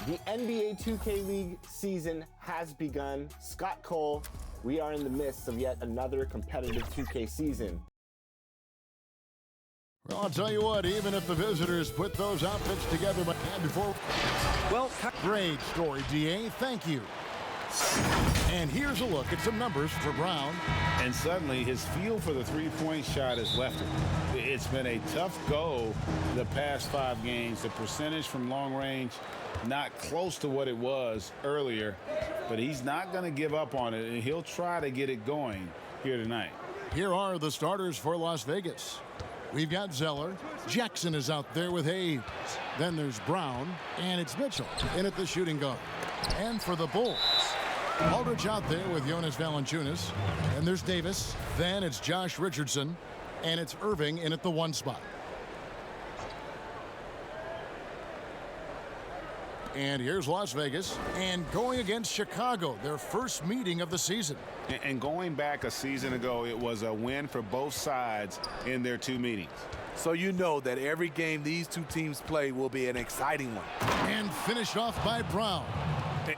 The NBA 2K League season has begun. Scott Cole, we are in the midst of yet another competitive 2K season. Well, I'll tell you what, even if the visitors put those outfits together before... Well, great story, DA. Thank you. And here's a look at some numbers for Brown. And suddenly his feel for the three-point shot has left him. It's been a tough go the past 5 games. The percentage from long range, not close to what it was earlier, but he's not going to give up on it, and he'll try to get it going here tonight. Here are the starters for Las Vegas. We've got Zeller. Jackson is out there with Hayes. Then there's Brown, and it's Mitchell in at the shooting guard. And for the Bulls, Aldridge out there with Jonas Valanciunas. And there's Davis. Then it's Josh Richardson, and it's Irving in at the 1 spot. And here's Las Vegas, and going against Chicago, their first meeting of the season. And going back a season ago, it was a win for both sides in their 2 meetings. So you know that every game these 2 teams play will be an exciting one. And finished off by Brown.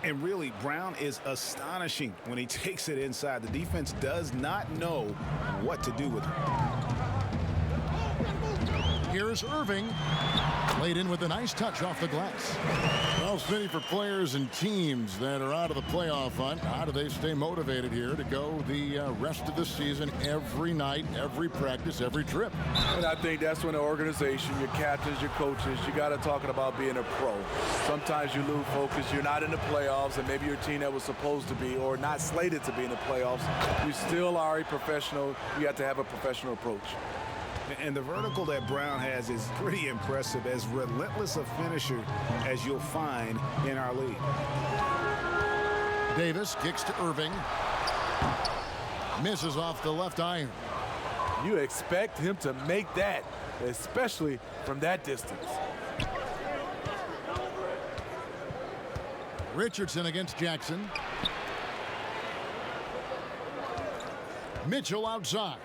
And really, Brown is astonishing when he takes it inside. The defense does not know what to do with it. Here's Irving. Laid in with a nice touch off the glass. Well, Smitty, for players and teams that are out of the playoff hunt, how do they stay motivated here to go the rest of the season every night, every practice, every trip? And I think that's when the organization, your captains, your coaches, you got to talk about being a pro. Sometimes you lose focus. You're not in the playoffs, and maybe your team that was supposed to be or not slated to be in the playoffs, you still are a professional. You have to have a professional approach. And the vertical that Brown has is pretty impressive, as relentless a finisher as you'll find in our league. Davis kicks to Irving. Misses off the left iron. You expect him to make that, especially from that distance. Richardson against Jackson. Mitchell outside.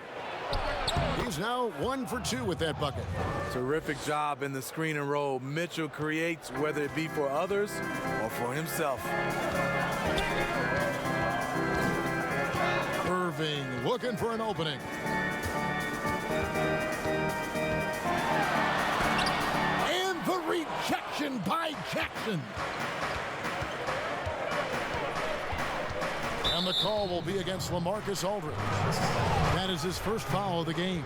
He's now 1 for 2 with that bucket. Terrific job in the screen and roll. Mitchell creates, whether it be for others or for himself. Irving looking for an opening. And the rejection by Jackson. And the call will be against LaMarcus Aldridge. That is his first foul of the game.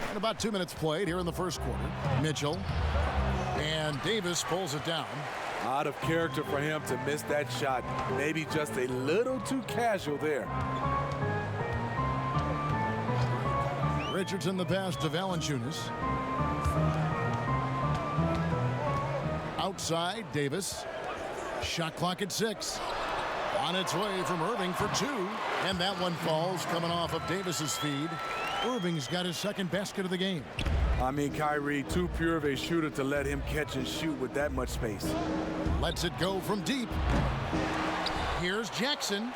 And about 2 minutes played here in the first quarter. Mitchell and Davis pulls it down. Out of character for him to miss that shot. Maybe just a little too casual there. Richardson the pass to Valanciunas. Outside, Davis. Shot clock at 6. On its way from Irving for 2. And that one falls coming off of Davis's feed. Irving's got his second basket of the game. I mean, Kyrie, too pure of a shooter to let him catch and shoot with that much space. Lets it go from deep. Here's Jackson.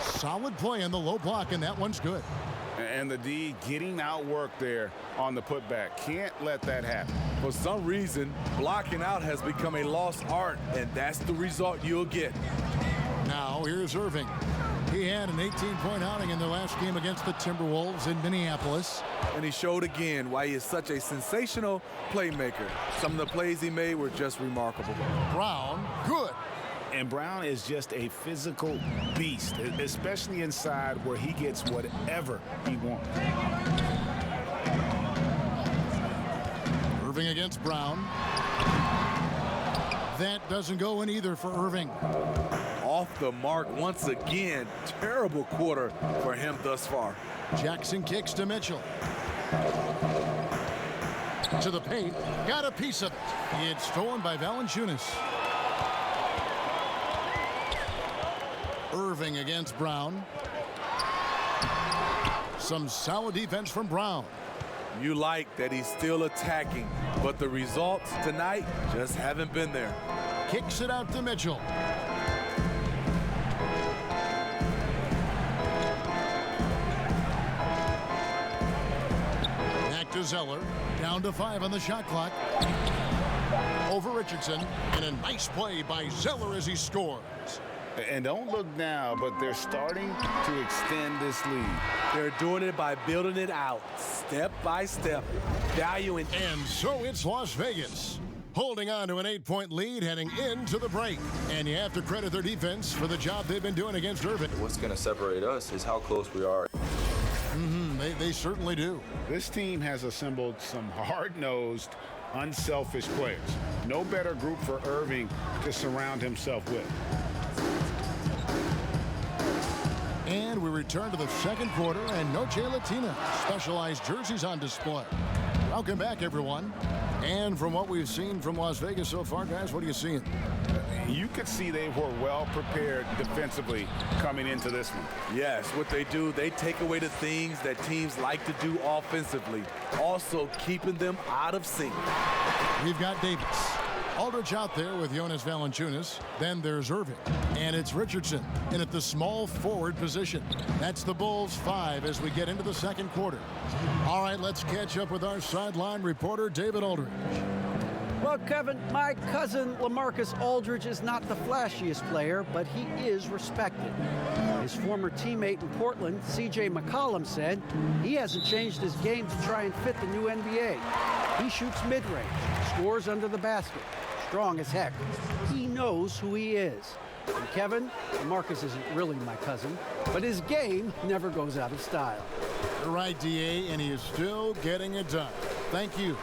Solid play in the low block, and that one's good. And the D getting outworked there on the putback. Can't let that happen. For some reason, blocking out has become a lost art, and that's the result you'll get. Now here's Irving. He had an 18-point outing in their last game against the Timberwolves in Minneapolis. And he showed again why he is such a sensational playmaker. Some of the plays he made were just remarkable. Brown, good. And Brown is just a physical beast, especially inside where he gets whatever he wants. Irving against Brown. That doesn't go in either for Irving. Off the mark once again. Terrible quarter for him thus far. Jackson kicks to Mitchell. To the paint. Got a piece of it. It's stolen by Valanciunas. Irving against Brown. Some solid defense from Brown. You like that he's still attacking, but the results tonight just haven't been there. Kicks it out to Mitchell. That to Zeller. Down to 5 on the shot clock. Over Richardson. And a nice play by Zeller as he scores. And don't look now, but they're starting to extend this lead. They're doing it by building it out, step by step, valuing. And so it's Las Vegas, holding on to an 8-point lead heading into the break. And you have to credit their defense for the job they've been doing against Irving. What's going to separate us is how close we are. They certainly do. This team has assembled some hard-nosed, unselfish players. No better group for Irving to surround himself with. And we return to the second quarter, and Noche Latina specialized jerseys on display. Welcome back, everyone. And from what we've seen from Las Vegas so far, guys, what are you seeing? You could see they were well prepared defensively coming into this one. Yes, what they do, they take away the things that teams like to do offensively, also keeping them out of sync. We've got Davis. Aldridge out there with Jonas Valanciunas. Then there's Irving. And it's Richardson in at the small forward position. That's the Bulls 5 as we get into the second quarter. All right, let's catch up with our sideline reporter, David Aldridge. Well, Kevin, my cousin LaMarcus Aldridge is not the flashiest player, but he is respected. His former teammate in Portland, C.J. McCollum, said he hasn't changed his game to try and fit the new NBA. He shoots mid-range, scores under the basket, strong as heck. He knows who he is. And Kevin, LaMarcus isn't really my cousin, but his game never goes out of style. You're right, D.A., and he is still getting it done. Thank you.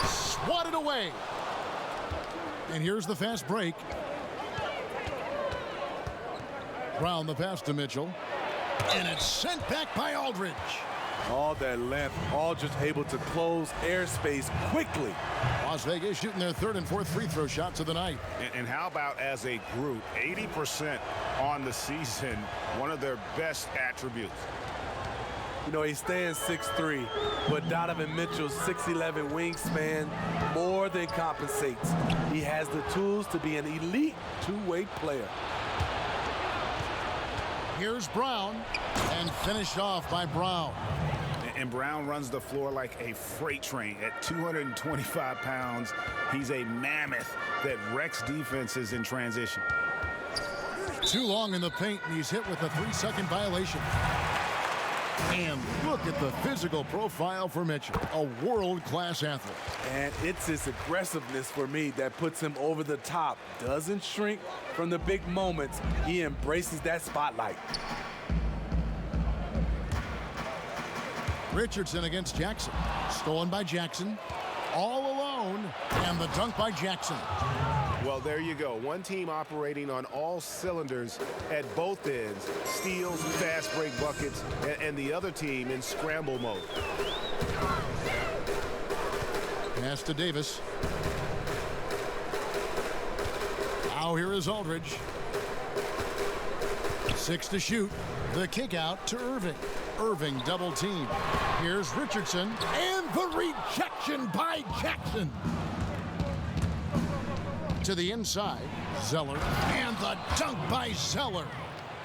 Swatted away. And here's the fast break. Brown the pass to Mitchell. And it's sent back by Aldridge. All that length, Aldridge able to close airspace quickly. Las Vegas shooting their third and fourth free throw shots of the night. And how about as a group, 80% on the season, one of their best attributes. You know, he stands 6'3", but Donovan Mitchell's 6'11" wingspan more than compensates. He has the tools to be an elite two-way player. Here's Brown, and finished off by Brown. And Brown runs the floor like a freight train. At 225 pounds, he's a mammoth that wrecks defenses in transition. Too long in the paint, and he's hit with a 3-second violation. And look at the physical profile for Mitchell, a world-class athlete. And it's his aggressiveness for me that puts him over the top. Doesn't shrink from the big moments. He embraces that spotlight. Richardson against Jackson. Stolen by Jackson. All alone. And the dunk by Jackson. Well, there you go. One team operating on all cylinders at both ends. Steals, fast break buckets, and the other team in scramble mode. Pass to Davis. Now here is Aldridge. 6 to shoot. The kick out to Irving. Irving double team. Here's Richardson. And the rejection by Jackson. To the inside, Zeller, and the dunk by Zeller.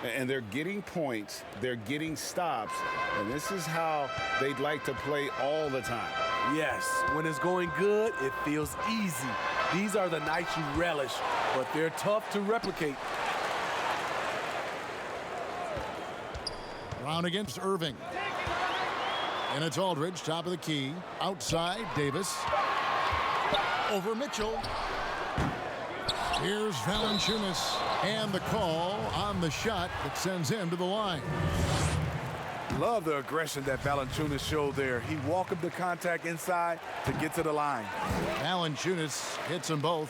And they're getting points, they're getting stops, and this is how they'd like to play all the time. Yes, when it's going good, it feels easy. These are the nights you relish, but they're tough to replicate. Brown against Irving. And it's Aldridge, top of the key. Outside, Davis. Over Mitchell. Here's Valanciunas, and the call on the shot that sends him to the line. Love the aggression that Valanciunas showed there. He welcomed the contact inside to get to the line. Valanciunas hits them both.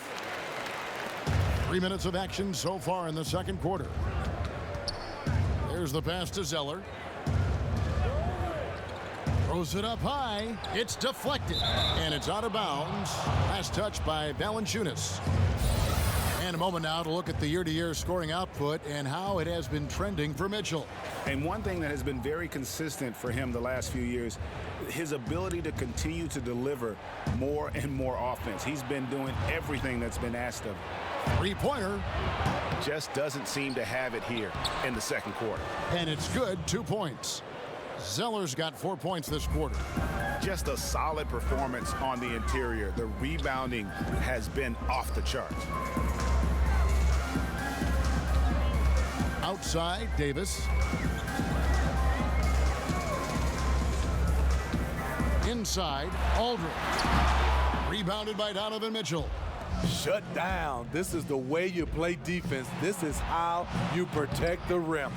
3 minutes of action so far in the second quarter. There's the pass to Zeller. Throws it up high. It's deflected, and it's out of bounds. Last touch by Valanciunas. And a moment now to look at the year-to-year scoring output and how it has been trending for Mitchell. And one thing that has been very consistent for him the last few years, his ability to continue to deliver more and more offense. He's been doing everything that's been asked of him. Three-pointer. Just doesn't seem to have it here in the second quarter. And it's good, 2 points. Zeller's got 4 points this quarter. Just a solid performance on the interior. The rebounding has been off the charts. Outside, Davis. Inside, Aldridge. Rebounded by Donovan Mitchell. Shut down. This is the way you play defense. This is how you protect the rim.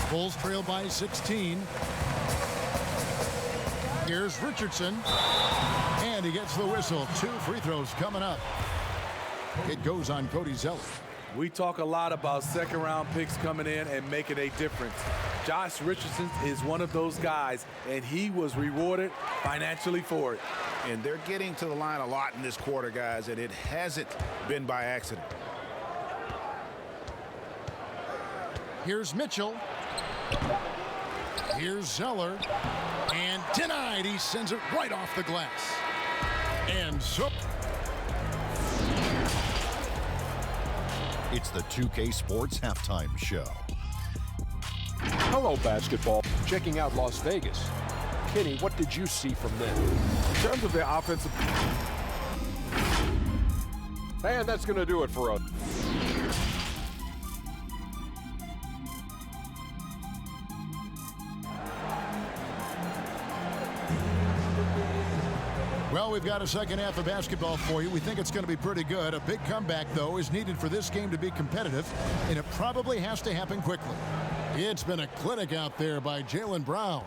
Bulls trail by 16. Here's Richardson. And he gets the whistle. 2 free throws coming up. It goes on Cody Zeller. We talk a lot about second-round picks coming in and making a difference. Josh Richardson is one of those guys, and he was rewarded financially for it. And they're getting to the line a lot in this quarter, guys, and it hasn't been by accident. Here's Mitchell. Here's Zeller. And denied. He sends it right off the glass. And so... It's the 2K Sports Halftime Show. Hello, basketball. Checking out Las Vegas. Kenny, what did you see from them? In terms of their offensive... And that's going to do it for us. Well, we've got a second half of basketball for you. We think it's going to be pretty good. A big comeback, though, is needed for this game to be competitive, and it probably has to happen quickly. It's been a clinic out there by Jaylen Brown.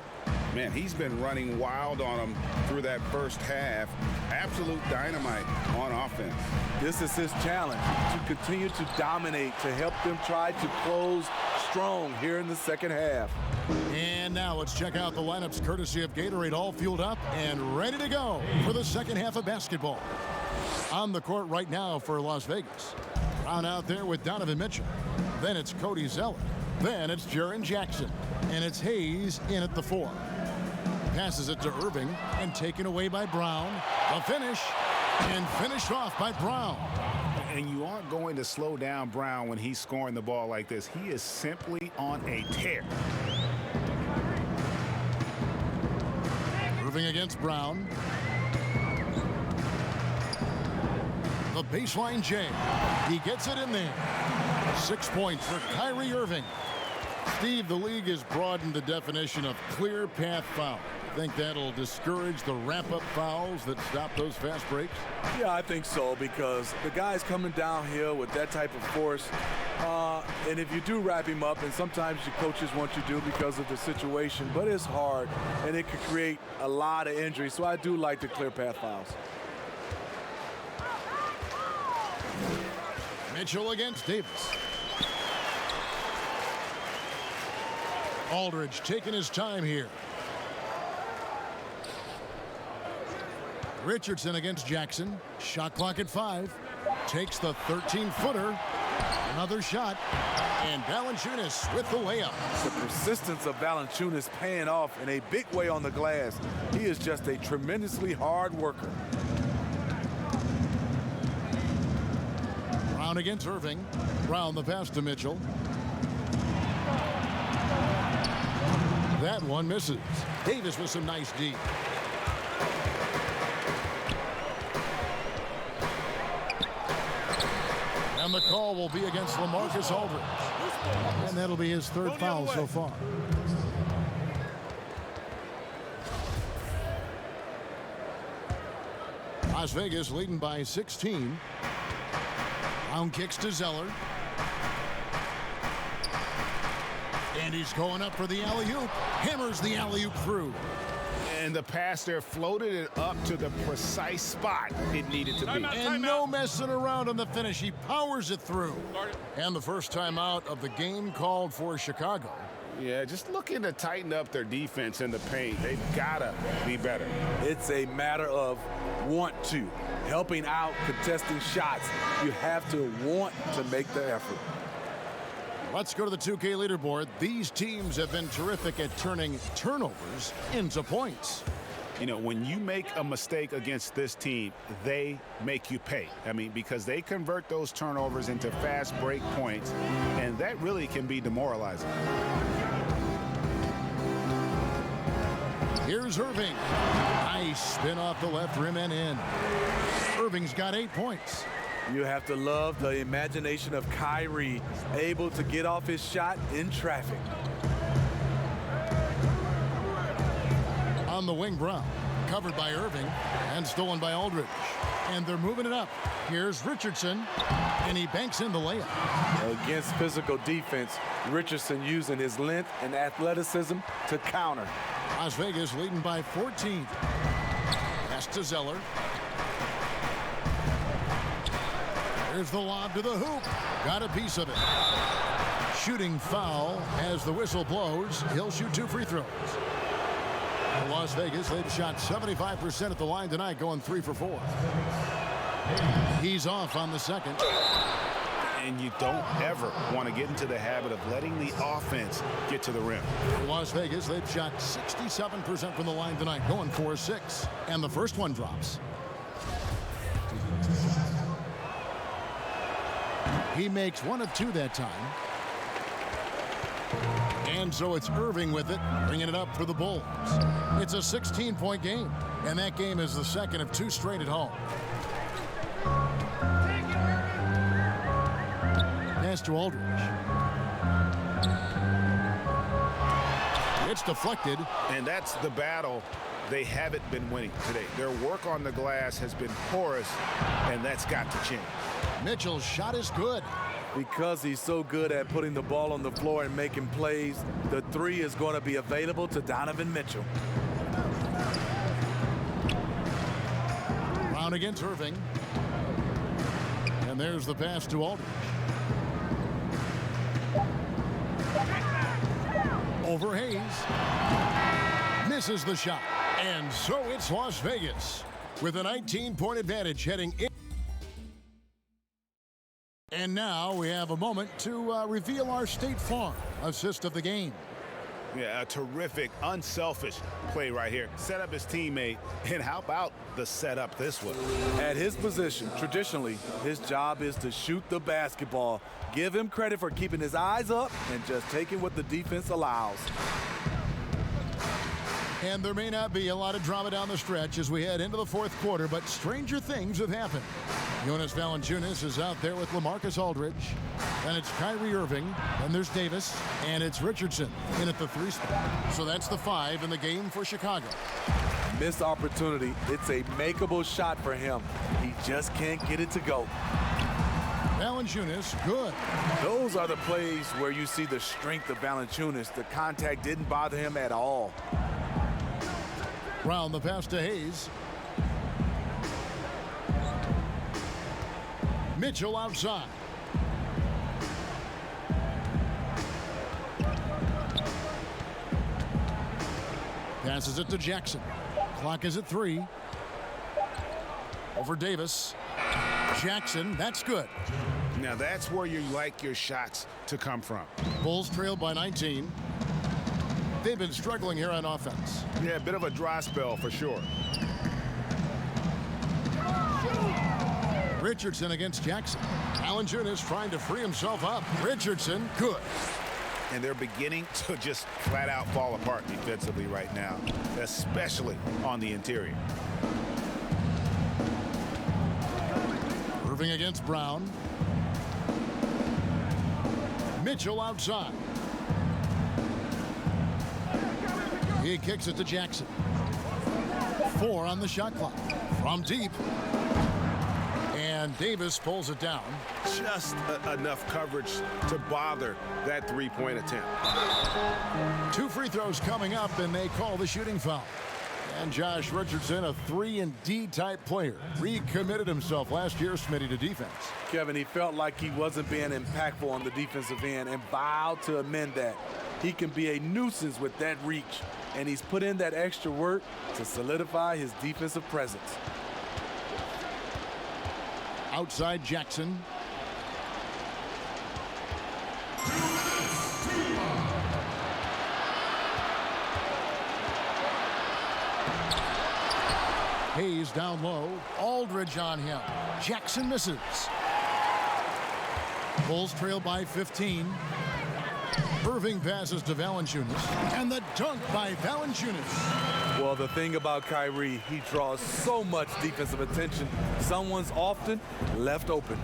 Man, he's been running wild on them through that first half. Absolute dynamite on offense. This is his challenge, to continue to dominate, to help them try to close strong here in the second half. And now let's check out the lineups courtesy of Gatorade, all fueled up and ready to go for the second half of basketball. On the court right now for Las Vegas. Brown out there with Donovan Mitchell. Then it's Cody Zeller. Then it's Jaren Jackson. And it's Hayes in at the 4. Passes it to Irving and taken away by Brown. The finish and finished off by Brown. And you aren't going to slow down Brown when he's scoring the ball like this. He is simply on a tear. Irving against Brown. The baseline J. He gets it in there. 6 points for Kyrie Irving. Steve, the league has broadened the definition of clear path foul. Think that'll discourage the wrap-up fouls that stop those fast breaks? Yeah, I think so, because the guy's coming downhill with that type of force. And if you do wrap him up, and sometimes your coaches want you to because of the situation, but it's hard, and it could create a lot of injuries. So I do like the clear path fouls. Mitchell against Davis. Aldridge taking his time here. Richardson against Jackson. Shot clock at 5. Takes the 13-footer. Another shot. And Valanciunas with the layup. The persistence of Valanciunas paying off in a big way on the glass. He is just a tremendously hard worker. Brown against Irving. Brown the pass to Mitchell. That one misses. Davis with some nice D. And the call will be against LaMarcus Aldridge. And that'll be his 3rd foul so far. Las Vegas leading by 16. Brown kicks to Zeller. And he's going up for the alley-oop. Hammers the alley-oop through. And the pass there floated it up to the precise spot it needed to be. And no messing around on the finish. He powers it through. And the first timeout of the game called for Chicago. Yeah, just looking to tighten up their defense in the paint. They've got to be better. It's a matter of want to. Helping out, contesting shots. You have to want to make the effort. Let's go to the 2K leaderboard. These teams have been terrific at turning turnovers into points. You know, when you make a mistake against this team, they make you pay. I mean, because they convert those turnovers into fast break points, and that really can be demoralizing. Here's Irving. Nice spin off the left rim and in. Irving's got 8 points. You have to love the imagination of Kyrie, able to get off his shot in traffic. On the wing, Brown. Covered by Irving and stolen by Aldridge. And they're moving it up. Here's Richardson, and he banks in the layup. Against physical defense, Richardson using his length and athleticism to counter. Las Vegas leading by 14. Pass to Zeller. Here's the lob to the hoop. Got a piece of it. Shooting foul as the whistle blows. He'll shoot 2 free throws. For Las Vegas, they've shot 75% at the line tonight, going 3 for 4. He's off on the second. And you don't ever want to get into the habit of letting the offense get to the rim. For Las Vegas, they've shot 67% from the line tonight, going 4-6. And the first one drops. He makes 1 of 2 that time. And so it's Irving with it, bringing it up for the Bulls. It's a 16-point game, and that game is the second of 2 straight at home. Pass to Aldridge. It's deflected. And that's the battle they haven't been winning today. Their work on the glass has been porous, and that's got to change. Mitchell's shot is good. Because he's so good at putting the ball on the floor and making plays, the 3 is going to be available to Donovan Mitchell. Brown against Irving. And there's the pass to Aldridge. Over Hayes. Misses the shot. And so it's Las Vegas with a 19-point advantage heading in. And now we have a moment to reveal our State Farm assist of the game. Yeah, a terrific, unselfish play right here. Set up his teammate, and how about the setup this way? At his position, traditionally, his job is to shoot the basketball. Give him credit for keeping his eyes up and just taking what the defense allows. And there may not be a lot of drama down the stretch as we head into the 4th quarter, but stranger things have happened. Jonas Valanciunas is out there with LaMarcus Aldridge. And it's Kyrie Irving. And there's Davis. And it's Richardson in at the 3 spot. So that's the 5 in the game for Chicago. Missed opportunity. It's a makeable shot for him. He just can't get it to go. Valanciunas, good. Those are the plays where you see the strength of Valanciunas. The contact didn't bother him at all. Brown the pass to Hayes. Mitchell outside. Passes it to Jackson. Clock is at 3. Over Davis. Jackson, that's good. Now that's where you like your shots to come from. Bulls trail by 19. They've been struggling here on offense. Yeah, a bit of a dry spell for sure. Richardson against Jackson. Valanciunas trying to free himself up. Richardson, good. And they're beginning to just flat out fall apart defensively right now, especially on the interior. Irving against Brown. Mitchell outside. He kicks it to Jackson. 4 on the shot clock. From deep. And Davis pulls it down. Just enough coverage to bother that 3-point attempt. 2 free throws coming up, and they call the shooting foul. And Josh Richardson, a 3-and-D type player, recommitted himself last year, Smitty, to defense. Kevin, he felt like he wasn't being impactful on the defensive end and vowed to amend that. He can be a nuisance with that reach, and he's put in that extra work to solidify his defensive presence. Outside Jackson. Hayes down low. Aldridge on him. Jackson misses. Bulls trail by 15. Irving passes to Valanciunas. And the dunk by Valanciunas. Well, the thing about Kyrie, he draws so much defensive attention. Someone's often left open.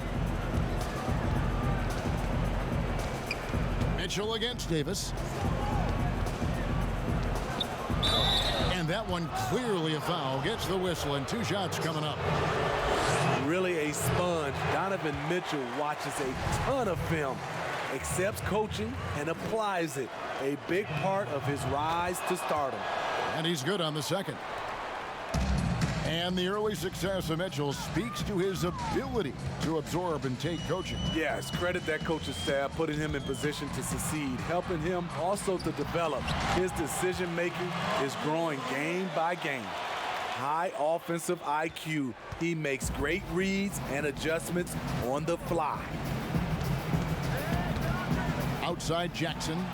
Mitchell against Davis. And that one clearly a foul. Gets the whistle, and 2 shots coming up. Really a sponge. Donovan Mitchell watches a ton of film, accepts coaching, and applies it. A big part of his rise to stardom. And he's good on the second. And the early success of Mitchell speaks to his ability to absorb and take coaching. Yes, credit that coaching staff, putting him in position to succeed, helping him also to develop. His decision-making is growing game by game. High offensive IQ. He makes great reads and adjustments on the fly. Outside Jackson.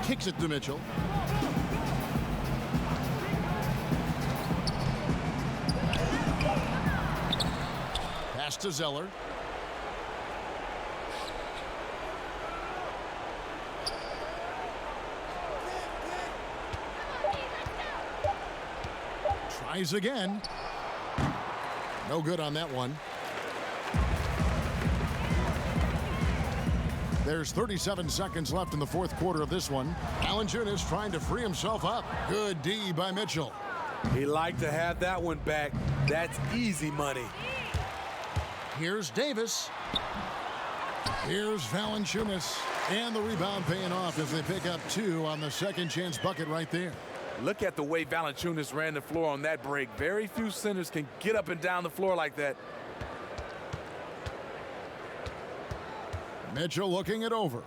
Kicks it to Mitchell. Pass to Zeller. Tries again. No good on that one. There's 37 seconds left in the fourth quarter of this one. Valanciunas trying to free himself up. Good D by Mitchell. He liked to have that one back. That's easy money. Here's Davis. Here's Valanciunas. And the rebound paying off as they pick up 2 on the second chance bucket right there. Look at the way Valanciunas ran the floor on that break. Very few centers can get up and down the floor like that. Mitchell looking it over.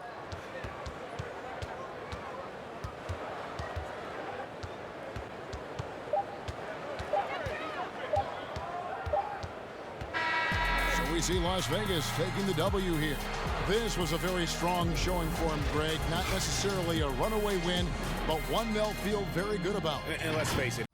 So we see Las Vegas taking the W here. This was a very strong showing for him, Greg. Not necessarily a runaway win, but one they'll feel very good about. And let's face it,